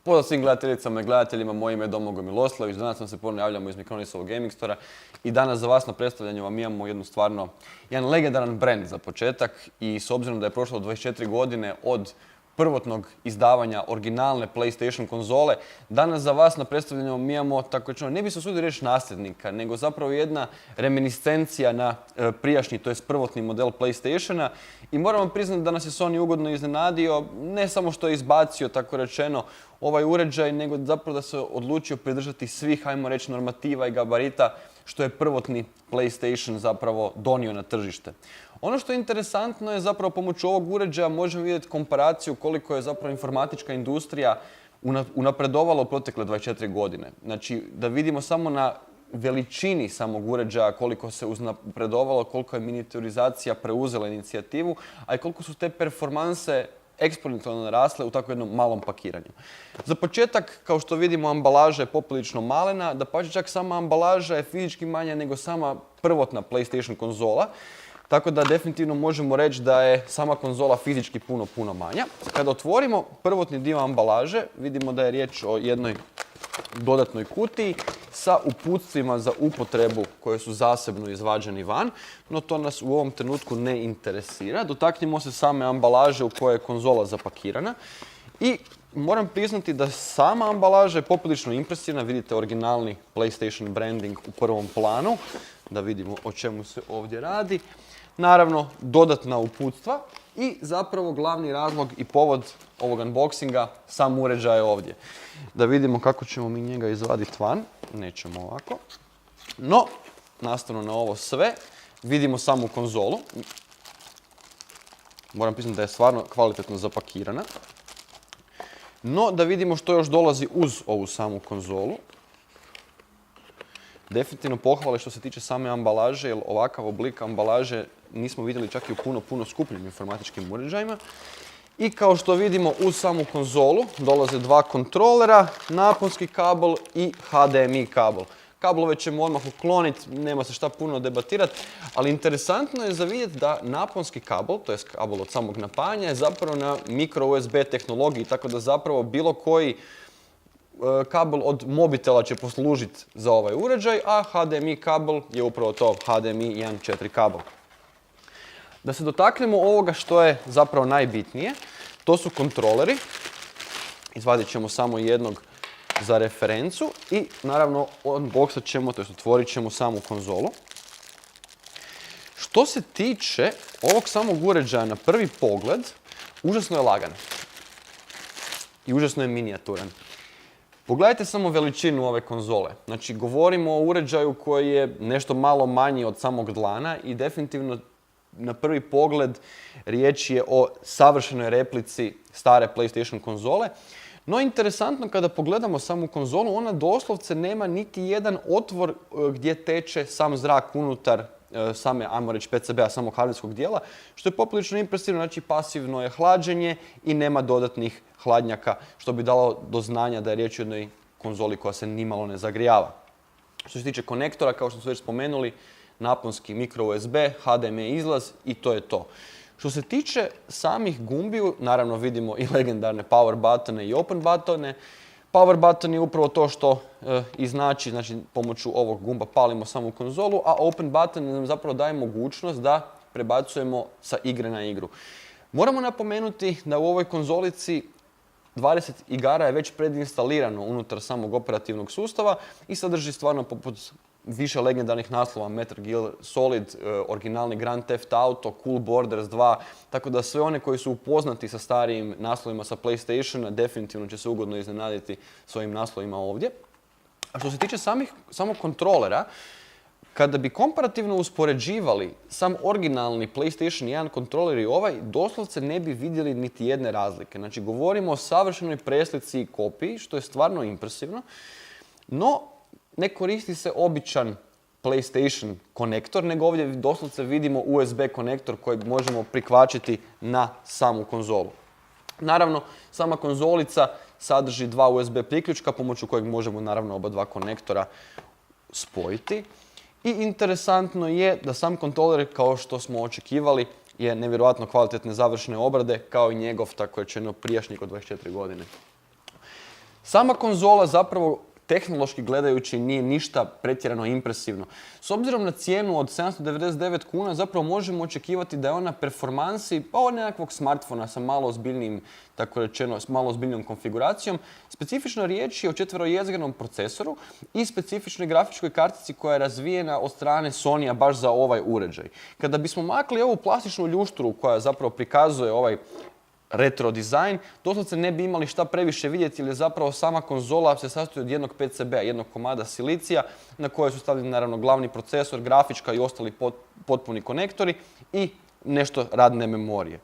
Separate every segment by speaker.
Speaker 1: Pozdrav svim gledateljicama i gledateljima, moje ime je Domagoj Miloslavić, danas vam se ponovno javljamo iz Micronisovog Gaming Stora i danas za vas na predstavljanju vam imamo jedan legendaran brand za početak i s obzirom da je prošlo 24 godine od prvotnog izdavanja originalne PlayStation konzole, danas za vas na predstavljanju mi imamo, tako rečeno, ne bi se usudio reći nasljednika, nego zapravo jedna reminiscencija na prijašnji, to jest prvotni model PlayStationa i moramo priznati da nas je Sony ugodno iznenadio, ne samo što je izbacio, tako rečeno, ovaj uređaj, nego zapravo da se odlučio pridržati svih, ajmo reći, normativa i gabarita što je prvotni PlayStation zapravo donio na tržište. Ono što je interesantno je zapravo pomoću ovog uređaja možemo vidjeti komparaciju koliko je zapravo informatička industrija unapredovala u protekle 24 godine. Znači, da vidimo samo na veličini samog uređaja koliko se uznapredovalo, koliko je miniaturizacija preuzela inicijativu, a i koliko su te performanse eksponencijalno narasle u tako jednom malom pakiranju. Za početak, kao što vidimo, ambalaža je poprilično malena, dapače čak sama ambalaža je fizički manja nego sama prvotna PlayStation konzola, tako da definitivno možemo reći da je sama konzola fizički puno manja. Kada otvorimo prvotni dio ambalaže, vidimo da je riječ o jednoj dodatnoj kutiji sa uputstvima za upotrebu koje su zasebno izvađeni van, no to nas u ovom trenutku ne interesira. Dotaknimo se same ambalaže u kojoj je konzola zapakirana i moram priznati da sama ambalaža je poprilično impresivna. Vidite originalni PlayStation branding u prvom planu, da vidimo o čemu se ovdje radi. Naravno, dodatna uputstva i zapravo glavni razlog i povod ovog unboxinga, sam uređaj je ovdje. Da vidimo kako ćemo mi njega izvaditi van, nećemo ovako. No, nastavno na ovo sve, vidimo samu konzolu. Moram priznati da je stvarno kvalitetno zapakirana. No, da vidimo što još dolazi uz ovu samu konzolu. Definitivno pohvale što se tiče same ambalaže, jer ovakav oblik ambalaže nismo vidjeli čak i u puno skupljim informatičkim uređajima. I kao što vidimo uz samu konzolu dolaze dva kontrolera, naponski kabel i HDMI kabel. Kablove ćemo odmah ukloniti, nema se šta puno debatirati, ali interesantno je za vidjeti da naponski kabel, to je kabel od samog napajanja, je zapravo na micro USB tehnologiji, tako da zapravo bilo koji kabel od mobitela će poslužiti za ovaj uređaj, a HDMI kabel je upravo to, HDMI 1.4 kabel. Da se dotaknemo ovoga što je zapravo najbitnije, to su kontroleri. Izvadit ćemo samo jednog za referencu i naravno unboxat ćemo, to jest otvorit ćemo samu konzolu. Što se tiče ovog samog uređaja na prvi pogled, užasno je lagan i užasno je minijaturan. Pogledajte samo veličinu ove konzole. Znači, govorimo o uređaju koji je nešto malo manji od samog dlana i definitivno na prvi pogled riječ je o savršenoj replici stare PlayStation konzole. No, interesantno kada pogledamo samu konzolu, ona doslovce nema niti jedan otvor gdje teče sam zrak unutar same, ajmo reći, PCB-a, samog hardverskog dijela, što je poprilično impresivno, znači pasivno je hlađenje i nema dodatnih hladnjaka, što bi dalo do znanja da je riječ o jednoj konzoli koja se nimalo ne zagrijava. Što se tiče konektora, kao što smo već spomenuli, naponski micro USB, HDMI izlaz i to je to. Što se tiče samih gumbiju, naravno vidimo i legendarne power buttone i open buttone. Power button je upravo to što i znači pomoću ovog gumba palimo samu konzolu, a open button nam zapravo daje mogućnost da prebacujemo sa igre na igru. Moramo napomenuti da u ovoj konzolici 20 igara je već predinstalirano unutar samog operativnog sustava i sadrži stvarno poput više legendarnih naslova, Metal Gear Solid, originalni Grand Theft Auto, Cool Borders 2, tako da sve one koji su upoznati sa starijim naslovima sa PlayStationa definitivno će se ugodno iznenaditi s ovim naslovima ovdje. A što se tiče samog kontrolera, kada bi komparativno uspoređivali sam originalni PlayStation 1 kontroler i ovaj, doslovce ne bi vidjeli niti jedne razlike. Znači, govorimo o savršenoj preslici i kopiji, što je stvarno impresivno, no ne koristi se običan PlayStation konektor, nego ovdje doslovce vidimo USB konektor koji možemo prikvačiti na samu konzolu. Naravno, sama konzolica sadrži dva USB priključka pomoću kojeg možemo naravno oba dva konektora spojiti. I interesantno je da sam kontroler, kao što smo očekivali, je nevjerojatno kvalitetne završne obrade, kao i njegov tako rečeno prijašnjik od 24 godine. Sama konzola zapravo tehnološki gledajući nije ništa pretjerano impresivno. S obzirom na cijenu od 799 kuna zapravo možemo očekivati da je ona performansi pa od nekakvog smartfona sa malo ozbiljnijim, tako rečeno, s malo ozbiljnijom konfiguracijom. Specifično riječ je o četverojezgranom procesoru i specifičnoj grafičkoj kartici koja je razvijena od strane Sonya baš za ovaj uređaj. Kada bismo makli ovu plastičnu ljušturu koja zapravo prikazuje ovaj retro dizajn, doslovce ne bi imali šta previše vidjeti jer je zapravo sama konzola se sastoji od jednog PCB-a, jednog komada silicija na koje su stavljeni naravno glavni procesor, grafička i ostali potpuni konektori i nešto radne memorije.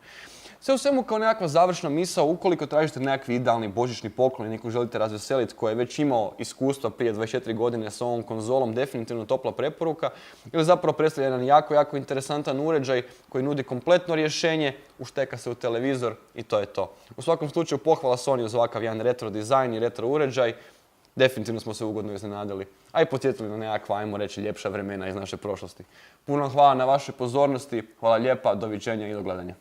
Speaker 1: Sve u svemu kao nekakva završna misao, ukoliko tražite nekakvi idealni božićni poklon i nekog želite razveseliti koji je već imao iskustva prije 24 godine sa ovom konzolom, definitivno topla preporuka, jer zapravo predstavlja jedan jako interesantan uređaj koji nudi kompletno rješenje, ušteka se u televizor i to je to. U svakom slučaju pohvala Sony za ovakav jedan retro dizajn i retro uređaj. Definitivno smo se ugodno iznenadili, a i podsjetili na nekakva, ajmo reći, ljepša vremena iz naše prošlosti. Puno hvala na vašoj pozornosti, hvala lijepa, doviđenja i do gledanja.